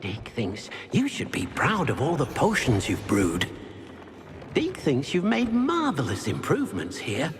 Deke thinks you should be proud of all the potions you've brewed. Deke thinks you've made marvelous improvements here.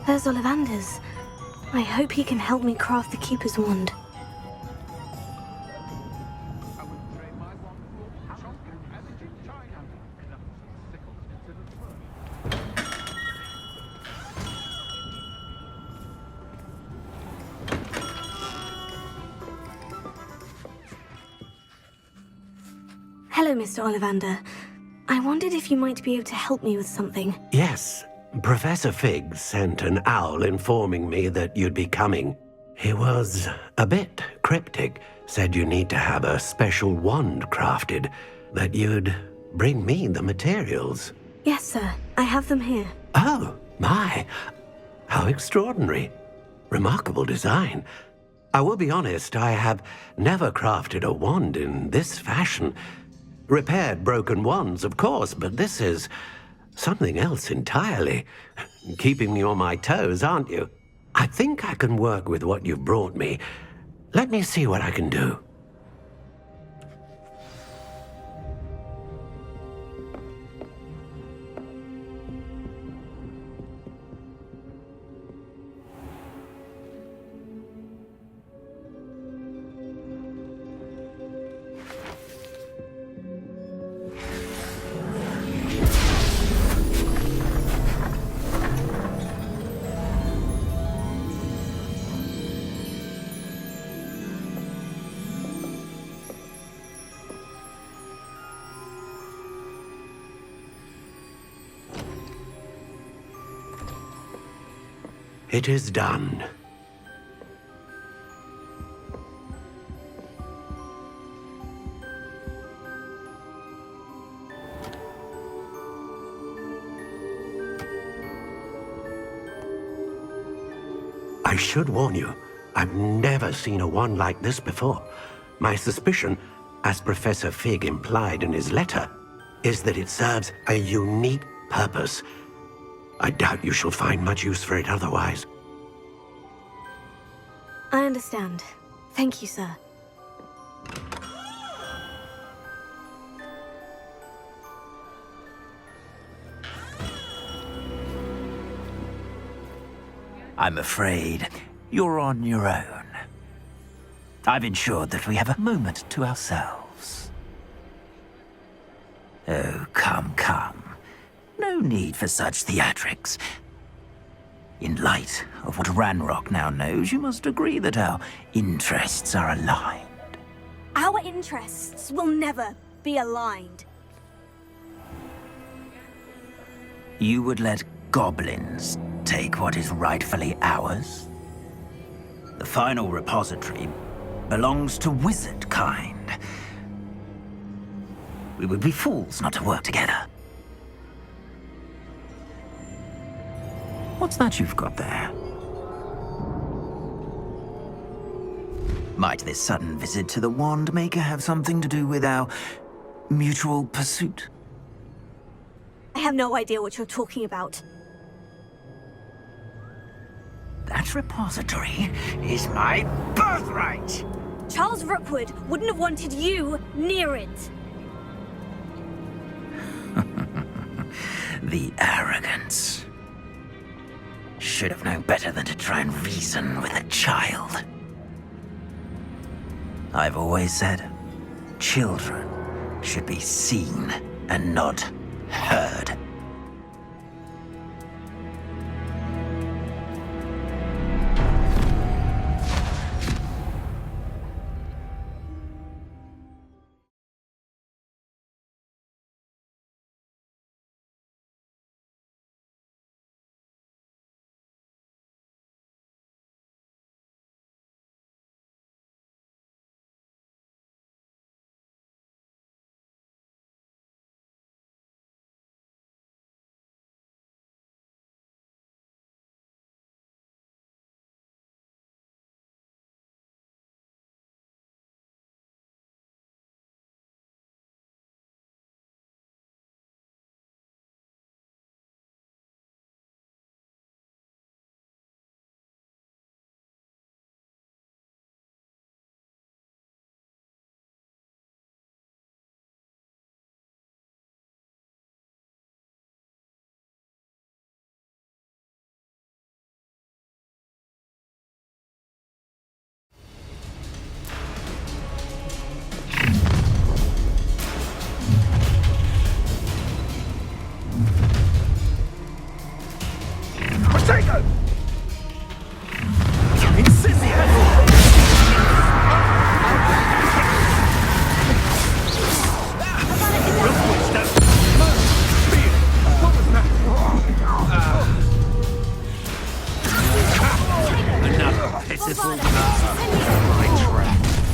There's Ollivander's. I hope he can help me craft the Keeper's wand. Hello, Mr. Ollivander. I wondered if you might be able to help me with something. Yes. Professor Fig sent an owl informing me that you'd be coming. He was a bit cryptic, said you need to have a special wand crafted, that you'd bring me the materials. Yes, sir. I have them here. Oh, my. How extraordinary. Remarkable design. I will be honest, I have never crafted a wand in this fashion. Repaired broken wands, of course, but this is something else entirely. Keeping me on my toes, aren't you? I think I can work with what you've brought me. Let me see what I can do. It is done. I should warn you, I've never seen a wand like this before. My suspicion, as Professor Fig implied in his letter, is that it serves a unique purpose. I doubt you shall find much use for it otherwise. I understand. Thank you, sir. I'm afraid you're on your own. I've ensured that we have a moment to ourselves. Oh, come, come. No need for such theatrics. In light of what Ranrock now knows, you must agree that our interests are aligned. Our interests will never be aligned. You would let goblins take what is rightfully ours? The final repository belongs to wizard kind. We would be fools not to work together. What's that you've got there? Might this sudden visit to the Wand Maker have something to do with our mutual pursuit? I have no idea what you're talking about. That repository is my birthright! Charles Rookwood wouldn't have wanted you near it. The arrogance. Should have known better than to try and reason with a child. I've always said, children should be seen and not heard.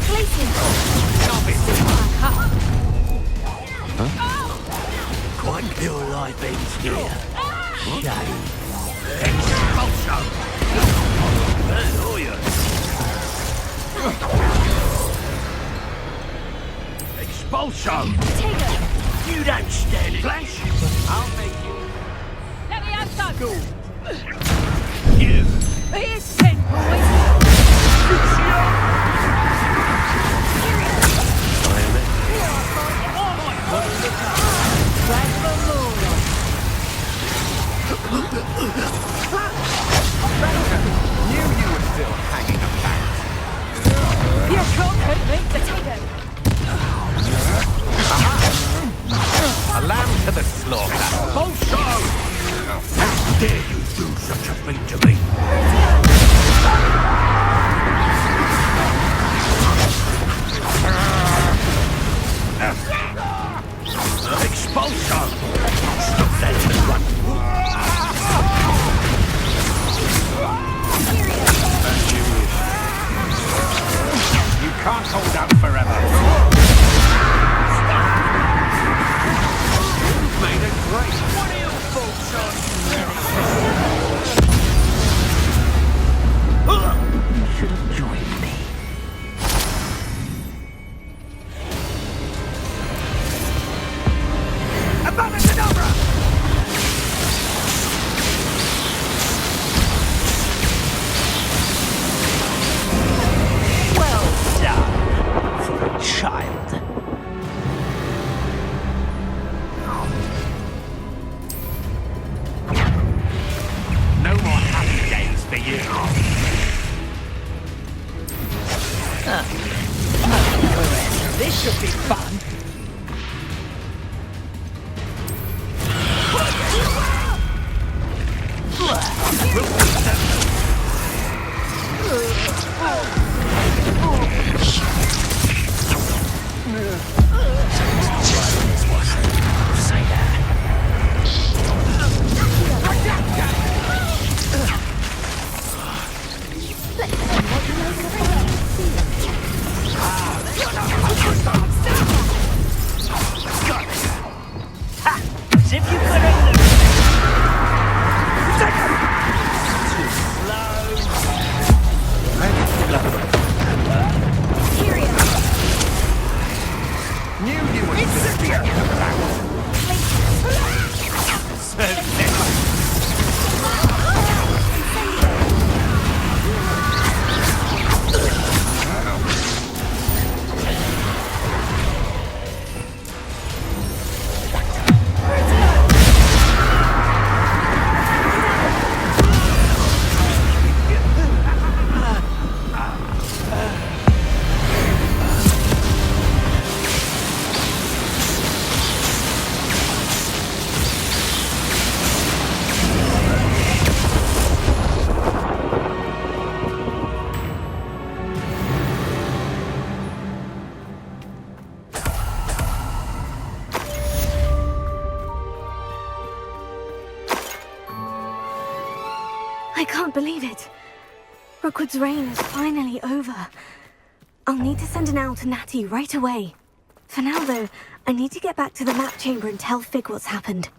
Places Quite pure life ends here. Shame. Expulsion! Expulsion! You don't stand flesh! I'll make you. Let me have some. You! Here's 10, boys. Knew you were still hanging about. You can't hurt me. Potato. A lamb to the slaughter. Expulsion! How dare you do such a thing to me? Expulsion! Stop that in the front. You can't hold out forever. You've made it great. What are your thoughts on? You should have joined me. Above and over! Well done for a child. No more happy days for you. This should be fun. As if you couldn't. Knew you were still hanging about. So never. I can't believe it. Rookwood's reign is finally over. I'll need to send an owl to Natty right away. For now, though, I need to get back to the map chamber and tell Fig what's happened.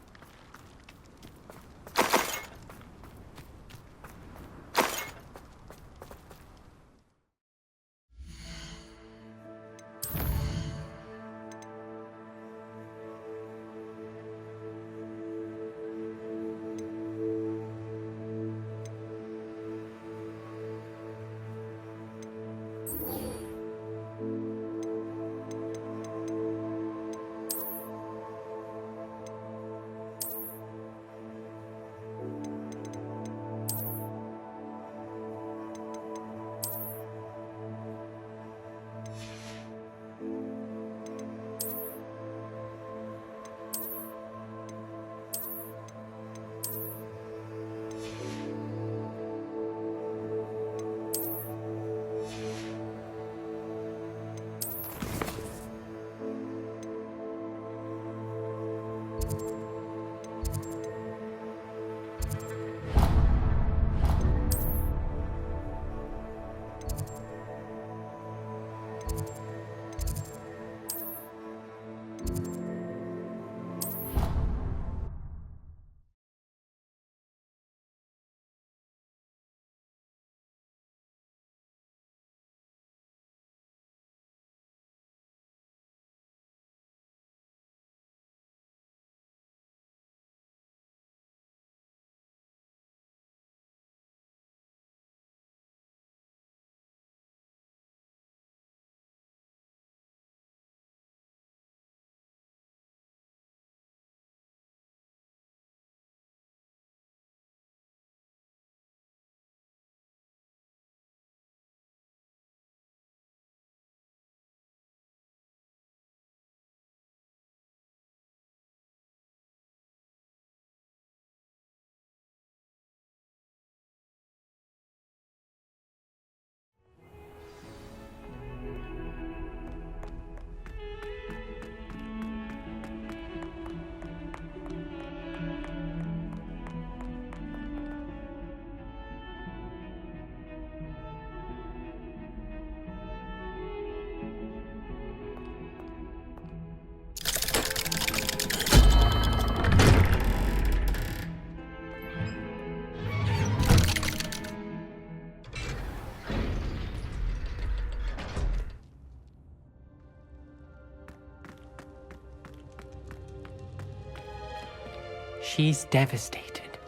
She's devastated.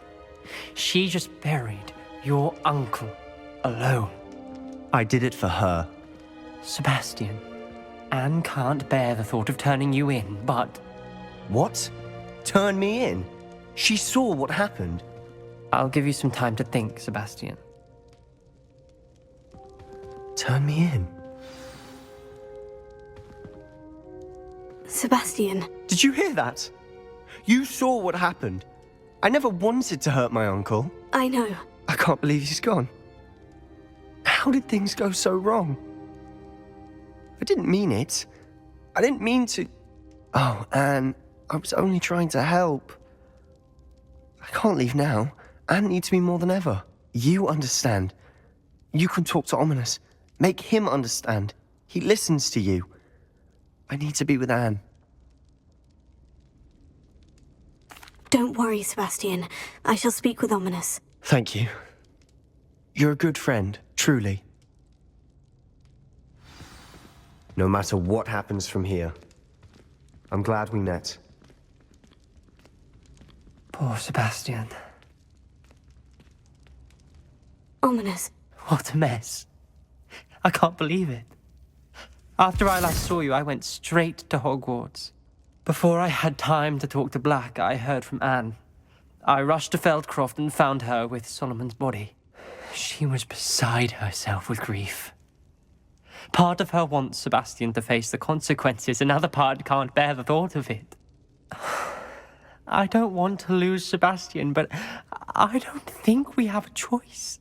She just buried your uncle alone. I did it for her. Sebastian, Anne can't bear the thought of turning you in, but What? Turn me in? She saw what happened. I'll give you some time to think, Sebastian. Turn me in? Sebastian, Did you hear that? You saw what happened. I never wanted to hurt my uncle. I know. I can't believe he's gone. How did things go so wrong? I didn't mean it. I didn't mean to... Oh, Anne, I was only trying to help. I can't leave now. Anne needs me more than ever. You understand. You can talk to Ominous. Make him understand. He listens to you. I need to be with Anne. Don't worry, Sebastian. I shall speak with Ominous. Thank you. You're a good friend, truly. No matter what happens from here, I'm glad we met. Poor Sebastian. Ominous. What a mess. I can't believe it. After I last saw you, I went straight to Hogwarts. Before I had time to talk to Black, I heard from Anne. I rushed to Feldcroft and found her with Solomon's body. She was beside herself with grief. Part of her wants Sebastian to face the consequences, another part can't bear the thought of it. I don't want to lose Sebastian, but I don't think we have a choice.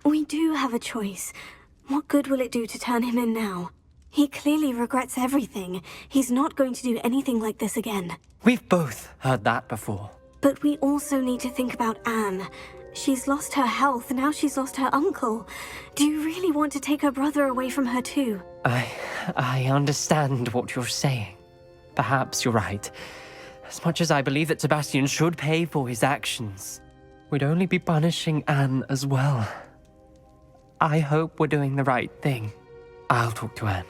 We do have a choice. What good will it do to turn him in now? He clearly regrets everything. He's not going to do anything like this again. We've both heard that before. But we also need to think about Anne. She's lost her health, now she's lost her uncle. Do you really want to take her brother away from her too? I understand what you're saying. Perhaps you're right. As much as I believe that Sebastian should pay for his actions, we'd only be punishing Anne as well. I hope we're doing the right thing. I'll talk to Anne.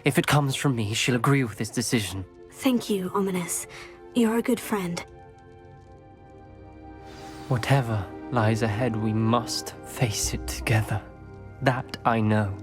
If it comes from me, she'll agree with this decision. Thank you, Ominous. You're a good friend. Whatever lies ahead, we must face it together. That I know.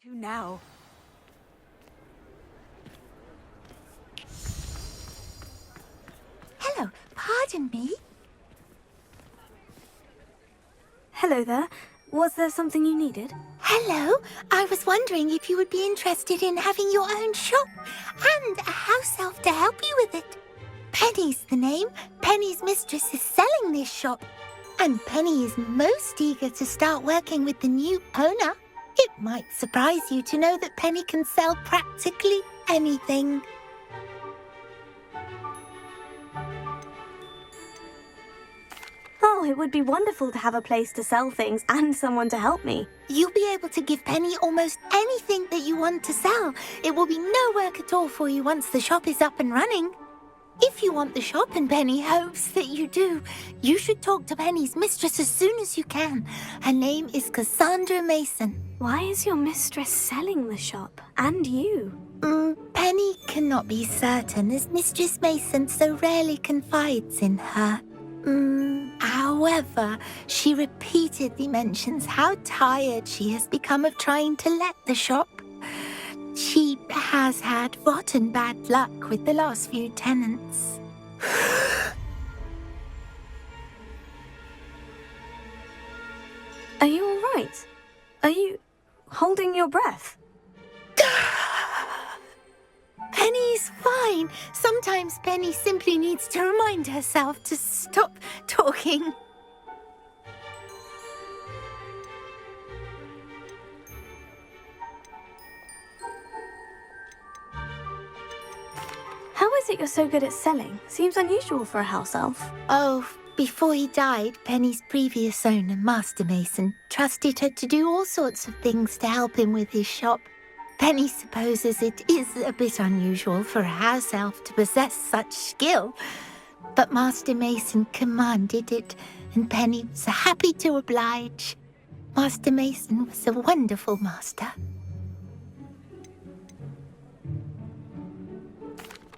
Who now? Hello, pardon me. Hello there. Was there something you needed? Hello, I was wondering if you would be interested in having your own shop and a house elf to help you with it. Penny's the name. Penny's mistress is selling this shop, and Penny is most eager to start working with the new owner. It might surprise you to know that Penny can sell practically anything. Oh, it would be wonderful to have a place to sell things and someone to help me. You'll be able to give Penny almost anything that you want to sell. It will be no work at all for you once the shop is up and running. If you want the shop and Penny hopes that you do, you should talk to Penny's mistress as soon as you can. Her name is Cassandra Mason. Why is your mistress selling the shop? And you? Penny cannot be certain, as Mistress Mason so rarely confides in her. However, she repeatedly mentions how tired she has become of trying to let the shop. She has had rotten bad luck with the last few tenants. Are you all right? Are you holding your breath? Penny's fine. Sometimes Penny simply needs to remind herself to stop talking. How is it you're so good at selling? Seems unusual for a house elf. Oh, before he died, Penny's previous owner, Master Mason, trusted her to do all sorts of things to help him with his shop. Penny supposes it is a bit unusual for a house elf to possess such skill, but Master Mason commanded it, and Penny was happy to oblige. Master Mason was a wonderful master.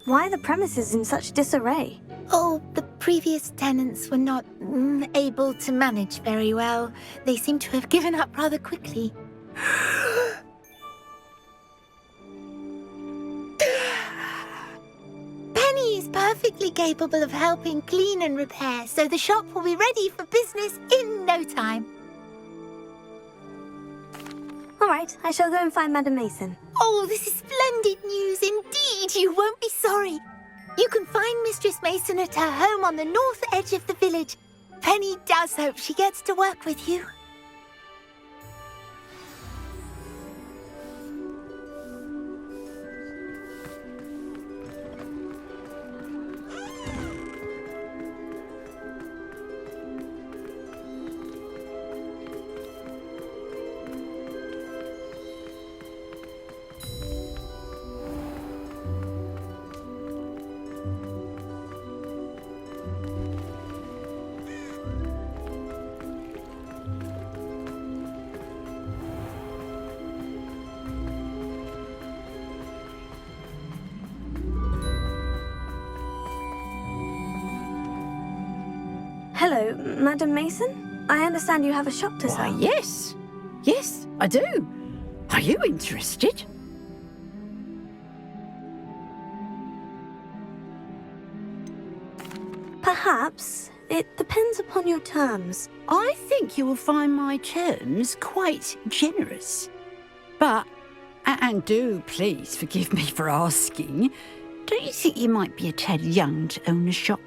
Why are the premises in such disarray? Oh, the previous tenants were not able to manage very well. They seem to have given up rather quickly. Penny is perfectly capable of helping clean and repair, so the shop will be ready for business in no time. All right, I shall go and find Madam Mason. Oh, this is splendid news indeed. You won't be sorry. You can find Mistress Mason at her home on the north edge of the village. Penny does hope she gets to work with you. Hello, Madam Mason? I understand you have a shop to sell. Why, yes. Yes, I do. Are you interested? Perhaps. It depends upon your terms. I think you will find my terms quite generous. But, and do please forgive me for asking, don't you think you might be a tad young to own a shop?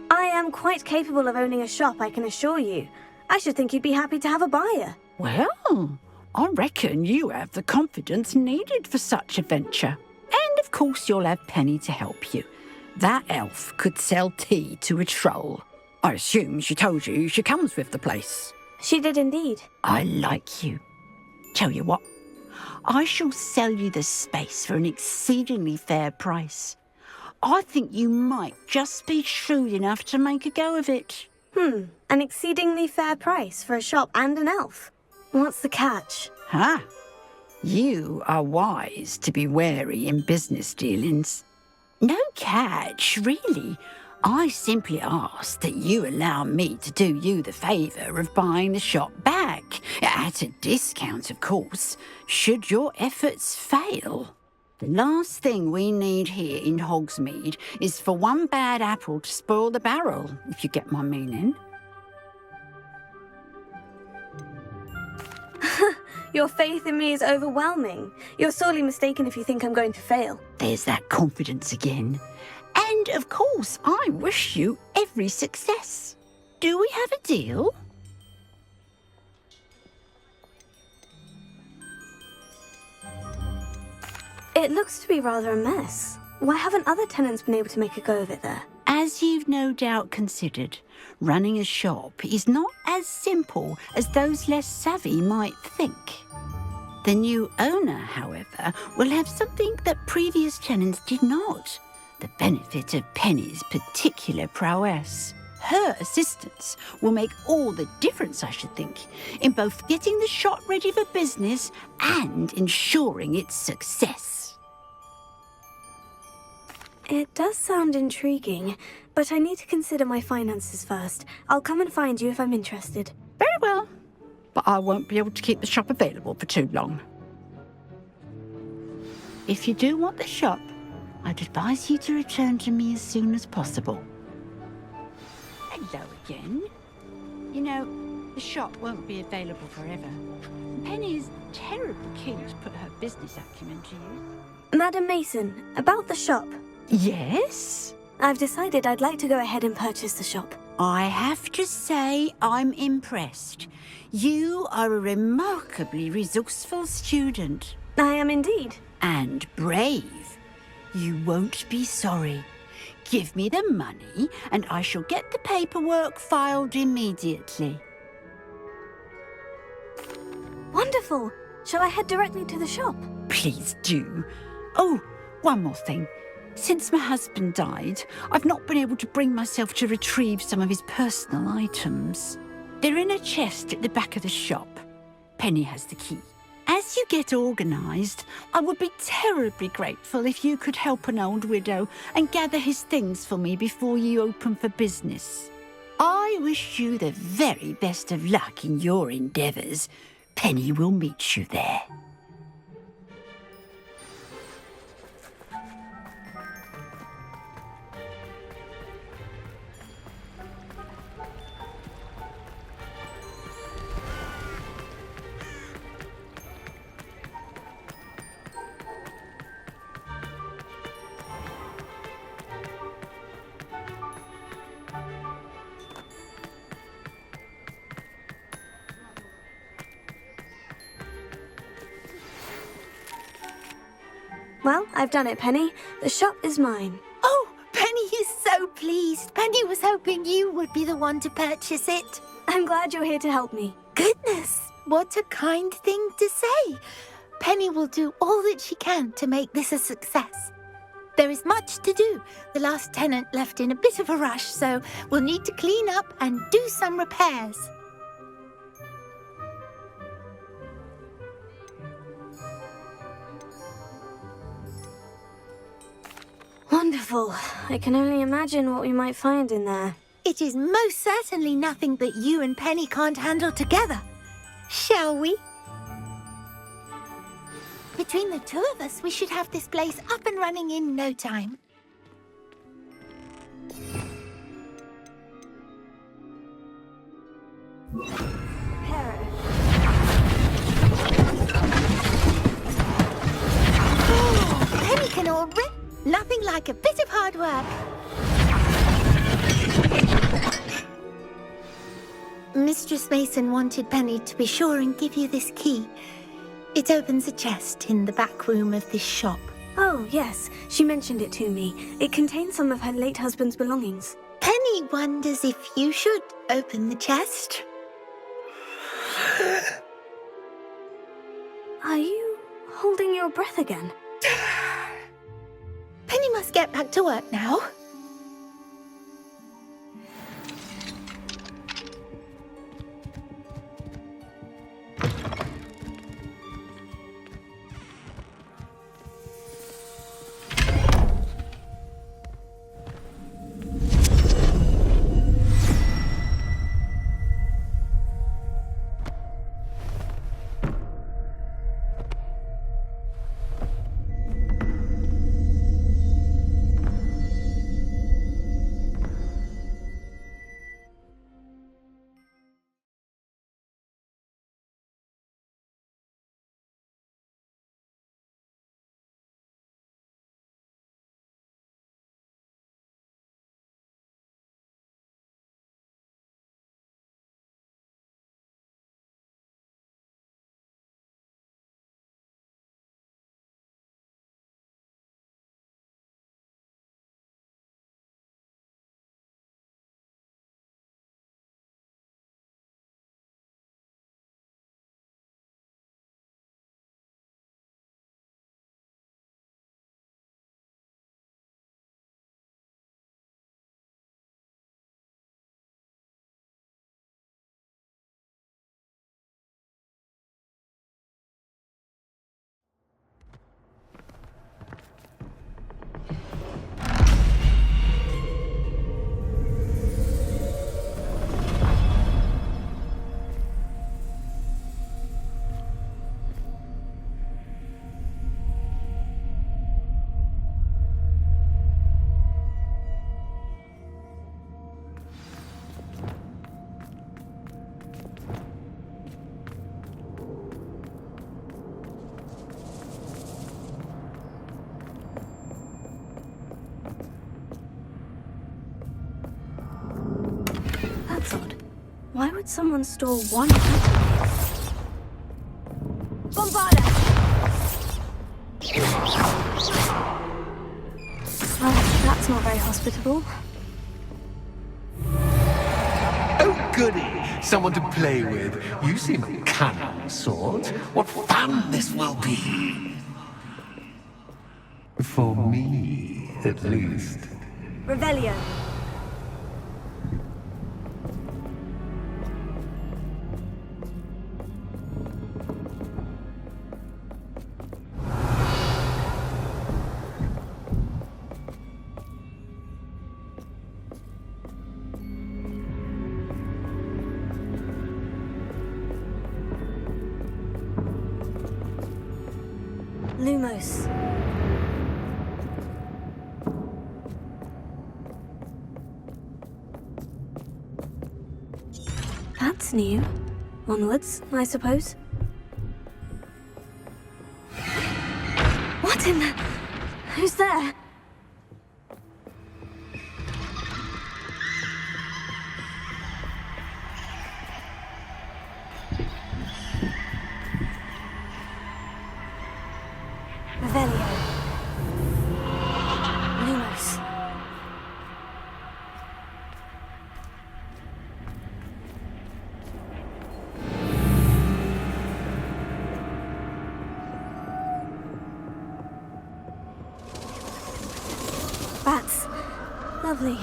I am quite capable of owning a shop, I can assure you. I should think you'd be happy to have a buyer. Well, I reckon you have the confidence needed for such a venture. And of course you'll have Penny to help you. That elf could sell tea to a troll. I assume she told you she comes with the place. She did indeed. I like you. Tell you what, I shall sell you the space for an exceedingly fair price. I think you might just be shrewd enough to make a go of it. An exceedingly fair price for a shop and an elf. What's the catch? Huh? You are wise to be wary in business dealings. No catch, really. I simply ask that you allow me to do you the favour of buying the shop back, at a discount, of course, should your efforts fail. The last thing we need here in Hogsmeade is for one bad apple to spoil the barrel, if you get my meaning. Your faith in me is overwhelming. You're sorely mistaken if you think I'm going to fail. There's that confidence again. And, of course, I wish you every success. Do we have a deal? It looks to be rather a mess. Why haven't other tenants been able to make a go of it there? As you've no doubt considered, running a shop is not as simple as those less savvy might think. The new owner, however, will have something that previous tenants did not. The benefit of Penny's particular prowess. Her assistance will make all the difference, I should think, in both getting the shop ready for business and ensuring its success. It does sound intriguing, but I need to consider my finances first. I'll come and find you if I'm interested. Very well, but I won't be able to keep the shop available for too long. If you do want the shop, I'd advise you to return to me as soon as possible. Hello again. You know, the shop won't be available forever. Penny is terribly keen to put her business acumen to use. Madam Mason, about the shop. Yes? I've decided I'd like to go ahead and purchase the shop. I have to say I'm impressed. You are a remarkably resourceful student. I am indeed. And brave. You won't be sorry. Give me the money and I shall get the paperwork filed immediately. Wonderful. Shall I head directly to the shop? Please do. Oh, one more thing. Since my husband died, I've not been able to bring myself to retrieve some of his personal items. They're in a chest at the back of the shop. Penny has the key. As you get organised, I would be terribly grateful if you could help an old widow and gather his things for me before you open for business. I wish you the very best of luck in your endeavours. Penny will meet you there. Well, I've done it, Penny. The shop is mine. Oh, Penny is so pleased. Penny was hoping you would be the one to purchase it. I'm glad you're here to help me. Goodness, what a kind thing to say. Penny will do all that she can to make this a success. There is much to do. The last tenant left in a bit of a rush, so we'll need to clean up and do some repairs. Wonderful. I can only imagine what we might find in there. It is most certainly nothing that you and Penny can't handle together. Shall we? Between the two of us, we should have this place up and running in no time. Penny can already... Nothing like a bit of hard work. Mistress Mason wanted Penny to be sure and give you this key. It opens a chest in the back room of this shop. Oh, yes. She mentioned it to me. It contains some of her late husband's belongings. Penny wonders if you should open the chest. Are you holding your breath again? Penny must get back to work now. did someone store one hat? Bombarda! Well, that's not very hospitable. Oh, goody! Someone to play with. You seem a cunning sort. What fun this will be! For me, at least. Revelio. Lumos. That's new. Onwards, I suppose. What in the... Who's there? Revelio. Lumos. Bats. Lovely.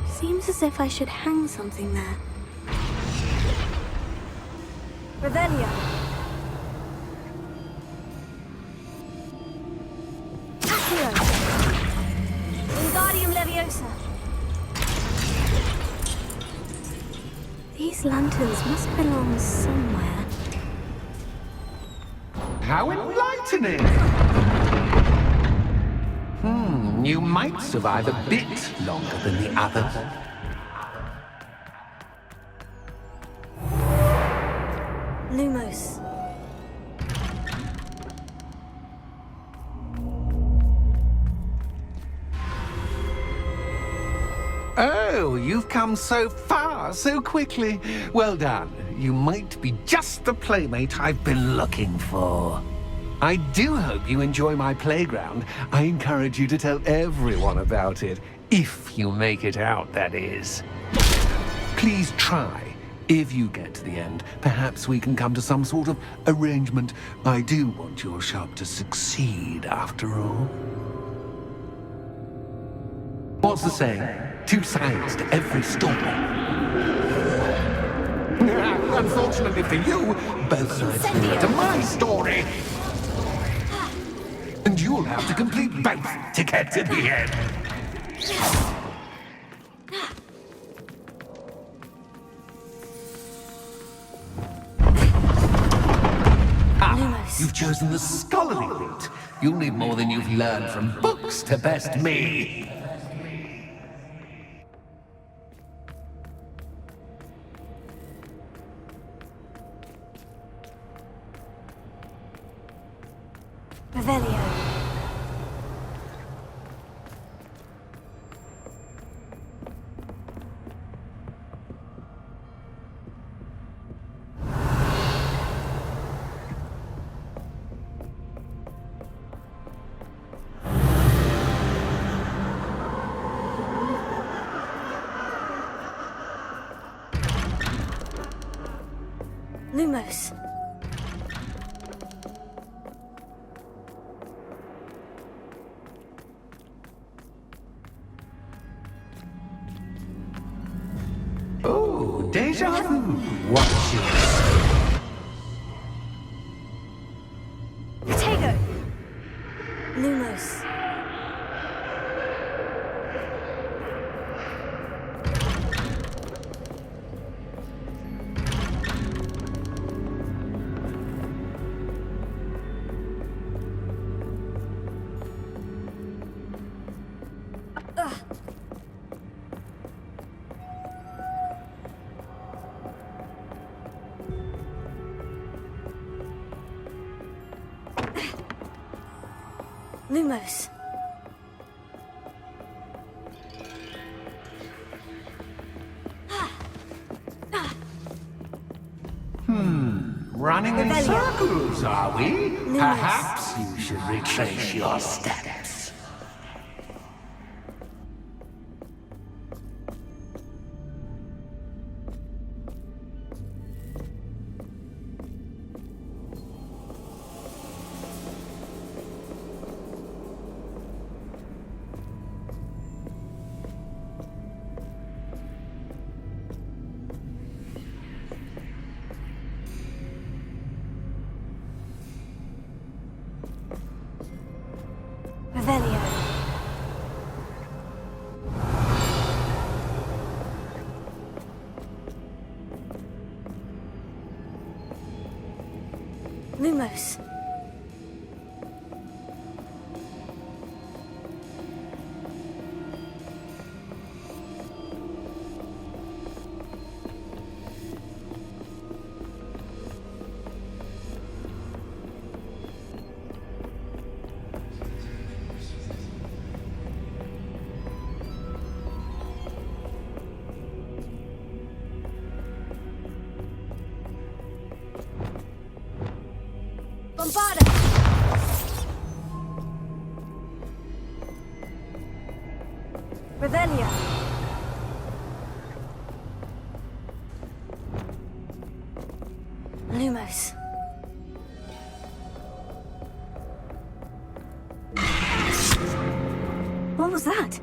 Seems as if I should hang something there. Revelio. Accio. Wingardium Leviosa. These lanterns must belong somewhere. How enlightening! You might survive a bit longer than the others. Lumos. Oh, you've come so far so quickly. Well done. You might be just the playmate I've been looking for. I do hope you enjoy my playground. I encourage you to tell everyone about it. If you make it out, that is. Please try. If you get to the end, perhaps we can come to some sort of arrangement. I do want your shop to succeed, after all. What's the saying? Two sides to every story. Unfortunately for you, both sides lead to my story. And you'll have to complete both to get to the end. You've chosen the scholarly route. You'll need more than you've learned from books to best me. Revelio. Lumos. Oh, deja vu. Watch it. Potato. Lumos. Lumos. Running in Revelio. circles, are we? Lumos. Perhaps you should retrace your steps. Revelio. Lumos. Bombarda! Revelio. Lumos. What was that?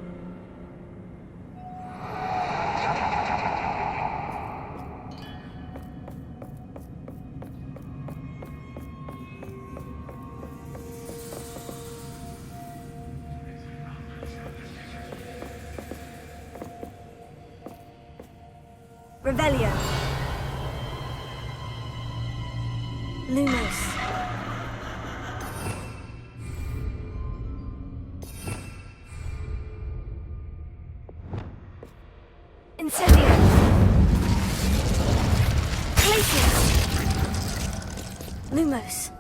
Revelio. Lumos. Incendio. Glacius. Lumos.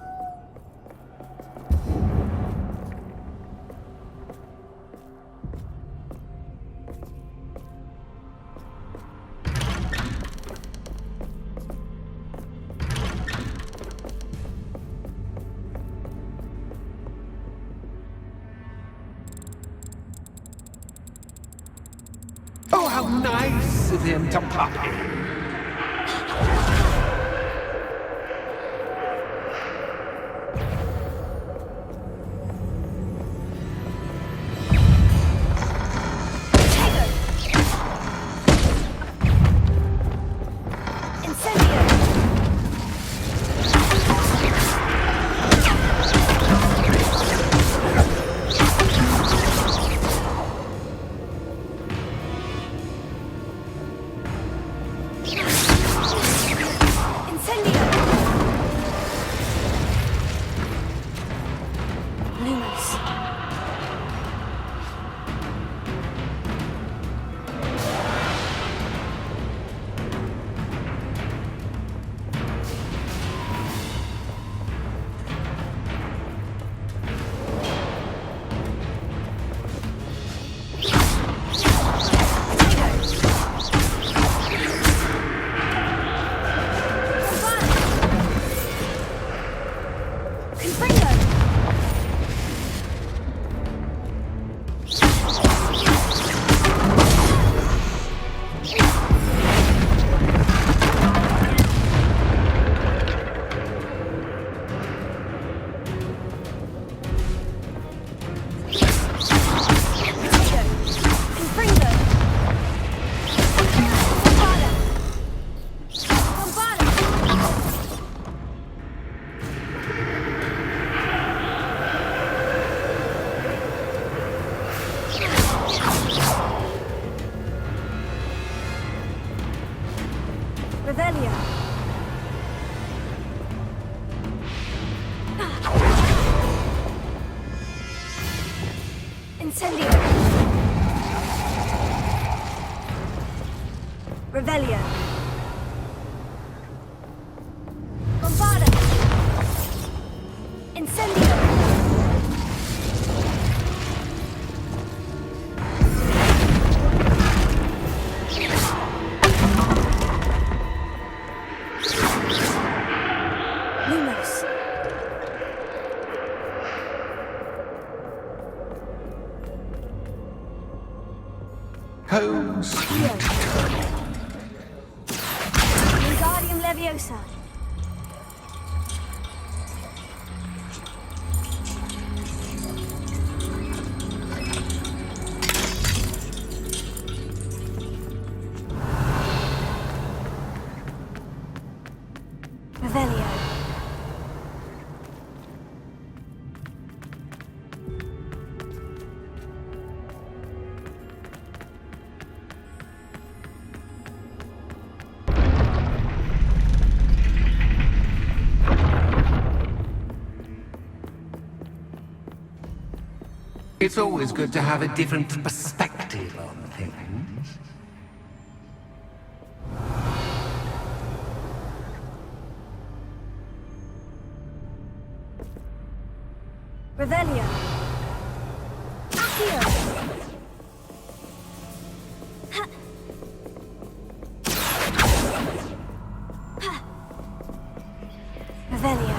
Oh, how nice of him to pop in. Incendio. Incendio. Lumos. Confringo! Confringo! Bombarda! Bombarda! Revelio. Incendio. Revelio. Bombarda. Incendio. Wingardium Leviosa. Revelio. It's always good to have a different perspective on things. Revelio. Accio. Revelio.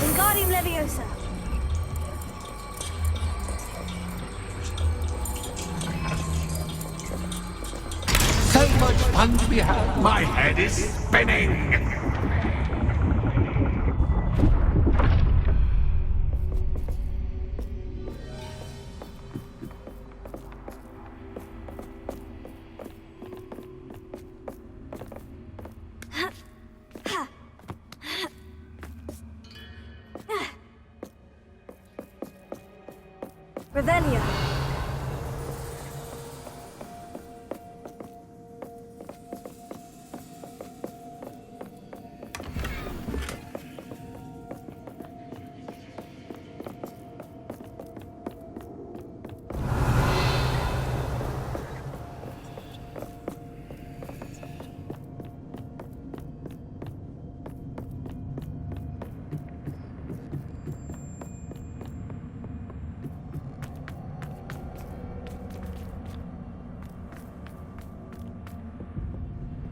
Wingardium Leviosa. So much fun to be had. My head is spinning. Revelio.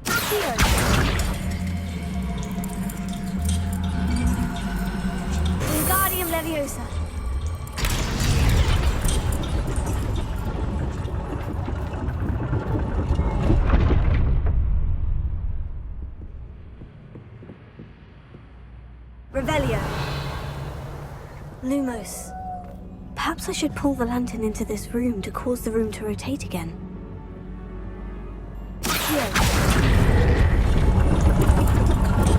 Accio. Wingardium Leviosa. Revelio. Lumos. Perhaps I should pull the lantern into this room to cause the room to rotate again. Accio.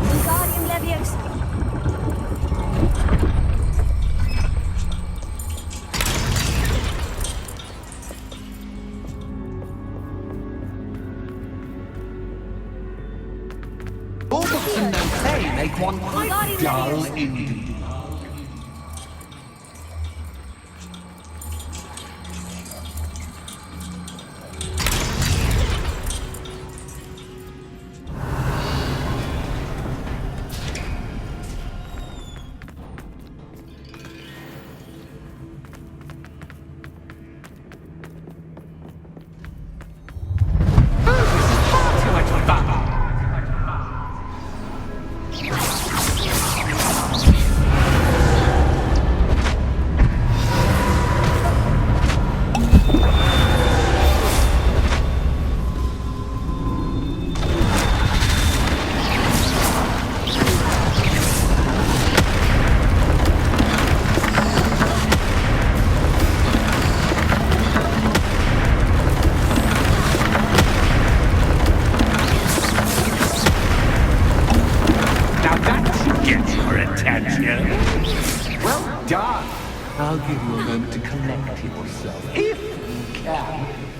Wingardium Leviosa. All books and no play make one quite dull indeed.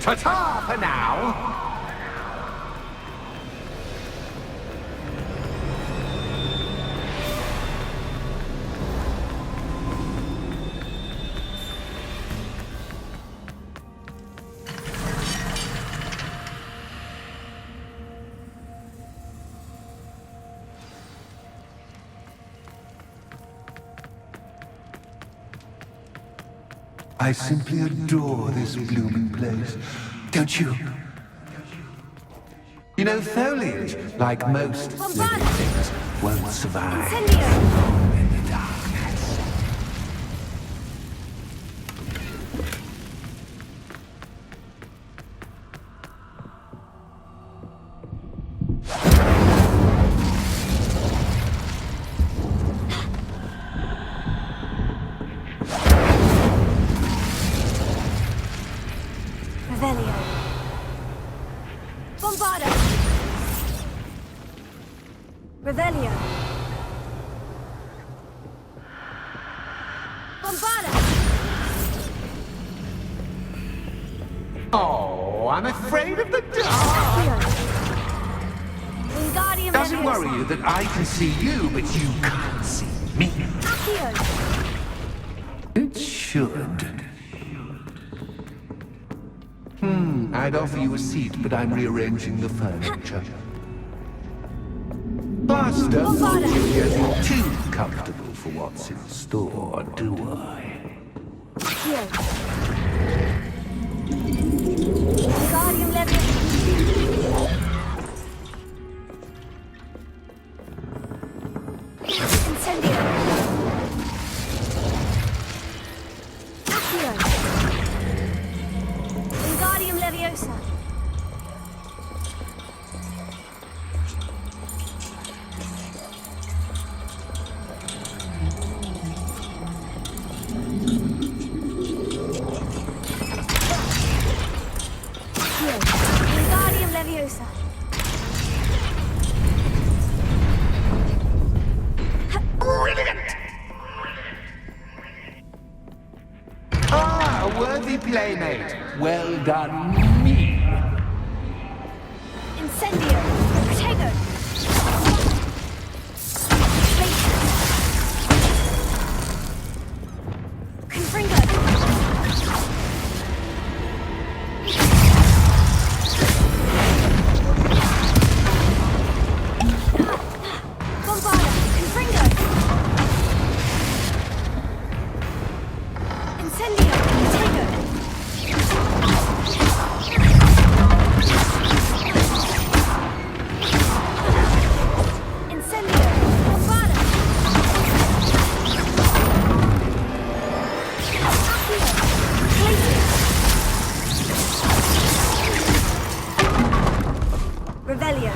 Ta-ta for now! I simply adore this blooming place. Don't you? You know, foliage, like most living things, won't survive in the darkness. Revelio. Bombarda. Revelio. Bombarda. Oh, I'm afraid of the dark! Accio. Wingardium Doesn't Leviosa. worry you that I can see you, but you can't see me. Accio. It should. I'd offer you a seat, but I'm rearranging the furniture. Plus, don't want you getting too comfortable for what's in store, do I? Accio. Wingardium Leviosa. Incendio. Accio. Wingardium Leviosa. Accio. Wingardium Leviosa. Ah, a worthy playmate. Well done, me. Incendio. Protego. Confringo. Bombarda. Confringo. Incendio. Protego. Incendio. Bombarda. Accio. Glacius. Revelio.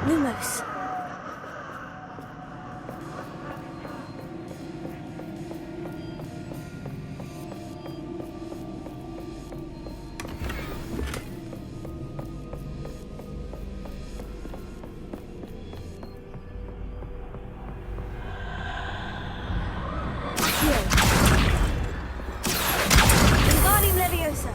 Lumos. Accio. Wingardium Leviosa.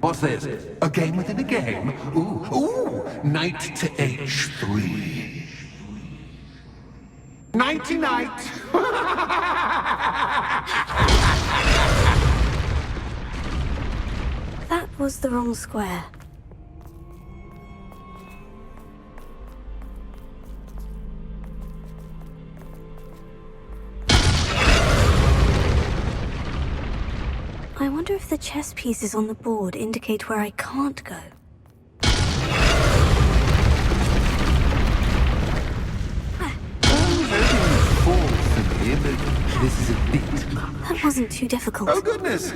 What's this? A game within a game? Ooh, knight to h3. Nighty-night! That was the wrong square. I wonder if the chess pieces on the board indicate where I can't go. This is a bit much. That wasn't too difficult. Oh, goodness!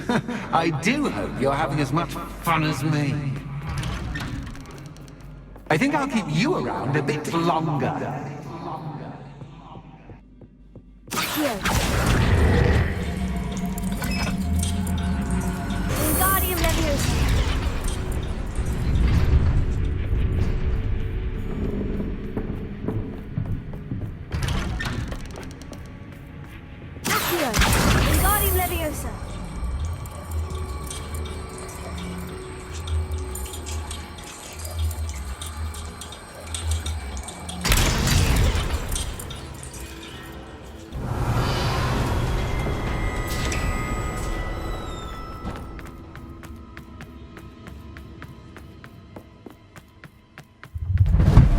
I do hope you're having as much fun as me. I think I'll keep you around a bit longer. Here. Wingardium Leviosa. Accio. Wingardium Leviosa.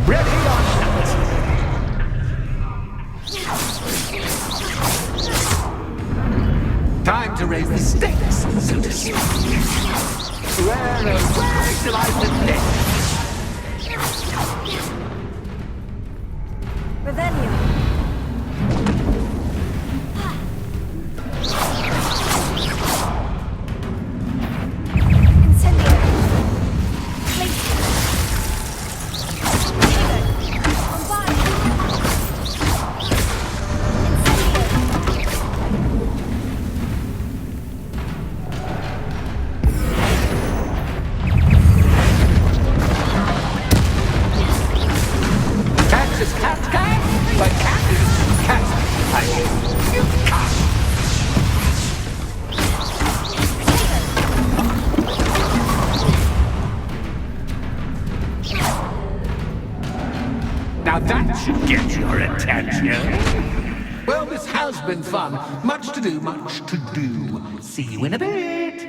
Ready or not? Time to raise the stakes, so to speak. Where, oh, where shall I put this? Revelio. Incendio. Glacier. Bombard. Catch is cat, but cat is cat. You cat. Now that should get your attention. Well, this has been fun. Much to do, much to do. See you in a bit.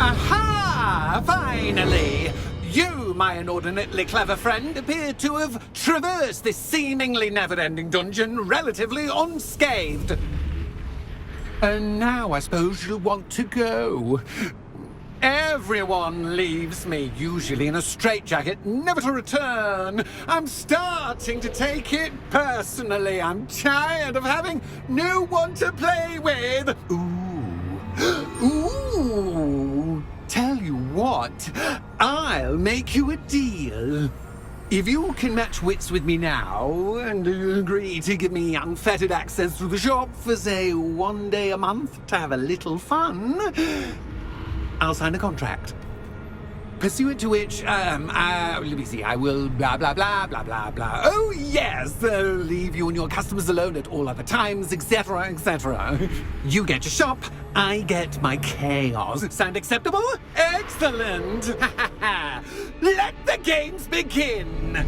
Aha! Finally! You, my inordinately clever friend, appear to have traversed this seemingly never-ending dungeon relatively unscathed. And now I suppose you'll want to go. Everyone leaves me, usually in a straitjacket, never to return. I'm starting to take it personally. I'm tired of having no one to play with. Ooh. Tell you what, I'll make you a deal. If you can match wits with me now and agree to give me unfettered access to the shop for, say, 1 day a month to have a little fun, I'll sign a contract. Pursuant to which, let me see, I will blah, blah, blah, blah, blah, blah. Oh, yes, leave you and your customers alone at all other times, etc., etc. You get your shop, I get my chaos. Sound acceptable? Excellent! Let the games begin!